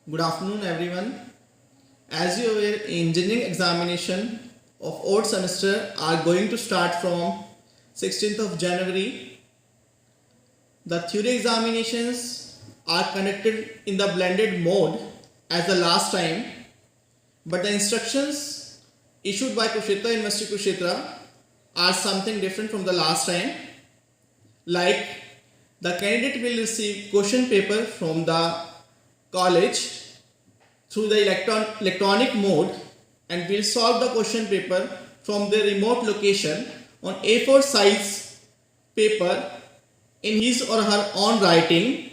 Good afternoon, everyone. As you are aware, engineering examination of fourth semester are going to start from 16th of January. The theory examinations are conducted in the blended mode as the last time, but the instructions issued by Kurukshetra University Kurukshetra are something different from the last time. Like, the candidate will receive question paper from the college through the electronic mode and will solve the question paper from the remote location on A4 size paper in his or her own writing,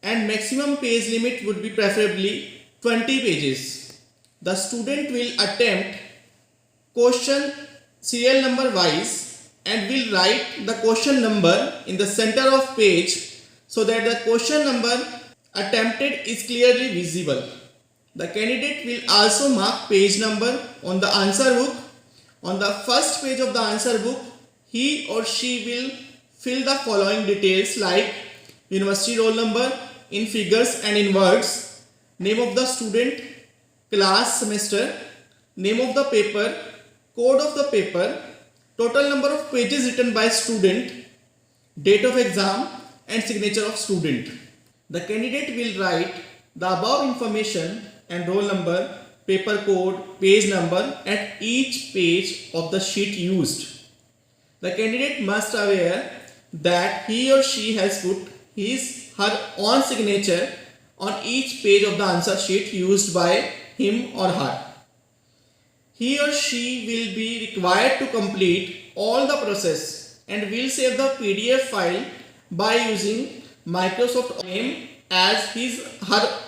and maximum page limit would be preferably 20 pages. The student will attempt question serial number wise and will write the question number in the center of page so that the question number attempted is clearly visible. The candidate will also mark page number on the answer book. On the first page of the answer book, he or she will fill the following details like university roll number in figures and in words, name of the student, class, semester, name of the paper, code of the paper, total number of pages written by student, date of exam and signature of student. The candidate will write the above information and roll number, paper code, page number at each page of the sheet used. The candidate must aware that he or she has put her own signature on each page of the answer sheet used by him or her. He or she will be required to complete all the process and will save the PDF file by using Microsoft name as her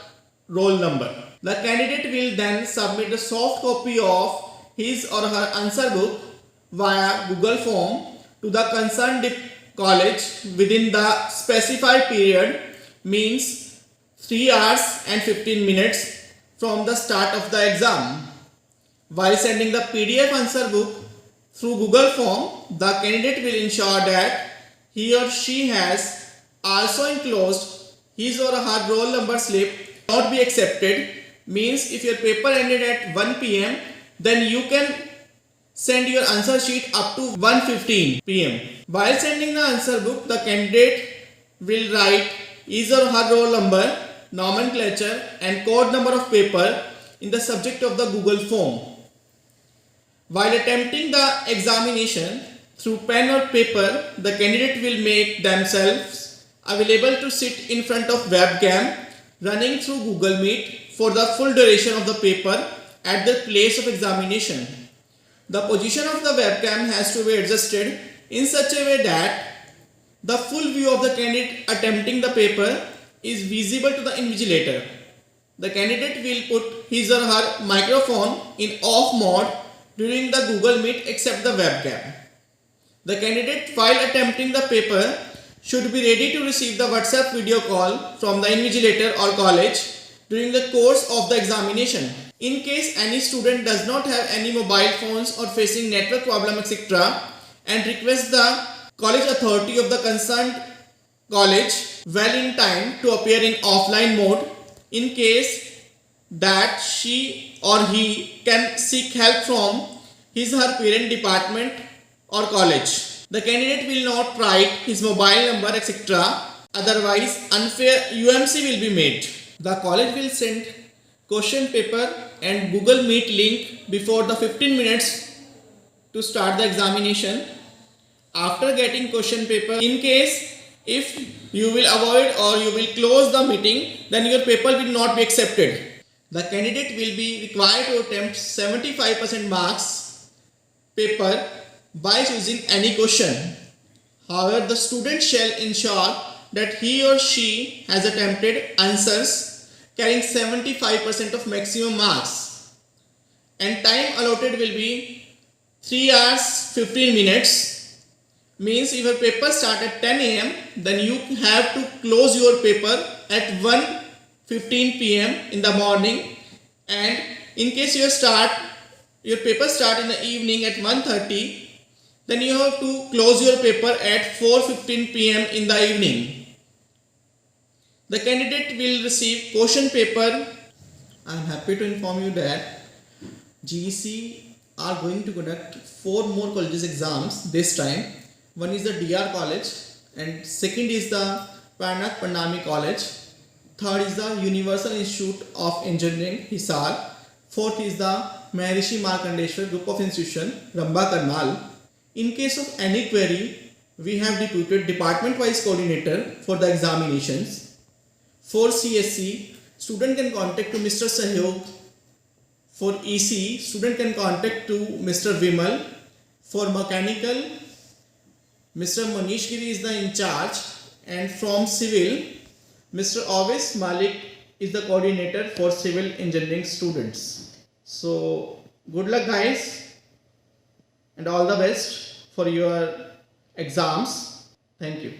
roll number. The candidate will then submit a soft copy of his or her answer book via Google Form to the concerned college within the specified period, means 3 hours and 15 minutes from the start of the exam. While sending the PDF answer book through Google Form, the candidate will ensure that he or she has also enclosed his or her roll number slip. Not be accepted, means if your paper ended at 1 p.m. then you can send your answer sheet up to 1:15 p.m. While sending the answer book, the candidate will write his or her roll number, nomenclature and code number of paper in the subject of the Google form. While attempting the examination through pen or paper, the candidate will make themselves available to sit in front of webcam running through Google Meet for the full duration of the paper at the place of examination. The position of the webcam has to be adjusted in such a way that the full view of the candidate attempting the paper is visible to the invigilator. The candidate will put his or her microphone in off mode during the Google Meet except the webcam. The candidate, while attempting the paper, should be ready to receive the WhatsApp video call from the invigilator or college during the course of the examination. In case any student does not have any mobile phones or facing network problem etc. and request the college authority of the concerned college well in time to appear in offline mode, in case that she or he can seek help from his or her parent department or college. The candidate will not write his mobile number etc. Otherwise unfair UMC will be made. The college will send question paper and Google Meet link before the 15 minutes to start the examination. After getting question paper, in case if you will avoid or you will close the meeting, then your paper will not be accepted. The candidate will be required to attempt 75% marks paper by choosing any question. However, the student shall ensure that he or she has attempted answers carrying 75% of maximum marks, and time allotted will be 3 hours 15 minutes, means if your paper starts at 10 a.m. then you have to close your paper at 1:15 p.m. in the morning, and in case your paper start in the evening at 1:30, then you have to close your paper at 4:15 p.m. in the evening. The candidate will receive question paper. I am happy to inform you that GEC are going to conduct 4 more colleges exams this time. One is the DR College, and second is the Parnath Pandami College. Third is the Universal Institute of Engineering, Hisar. Fourth is the Maharishi Markandeshwar Group of Institution, Ramba Karnal. In case of any query, we have deputed department-wise coordinator for the examinations. For CSC, student can contact to Mr. Sahyog. For EC, student can contact to Mr. Vimal. For mechanical, Mr. Manish Giri is the in charge, and from civil, Mr. Avis Malik is the coordinator for civil engineering students. So good luck guys, and all the best for your exams. Thank you.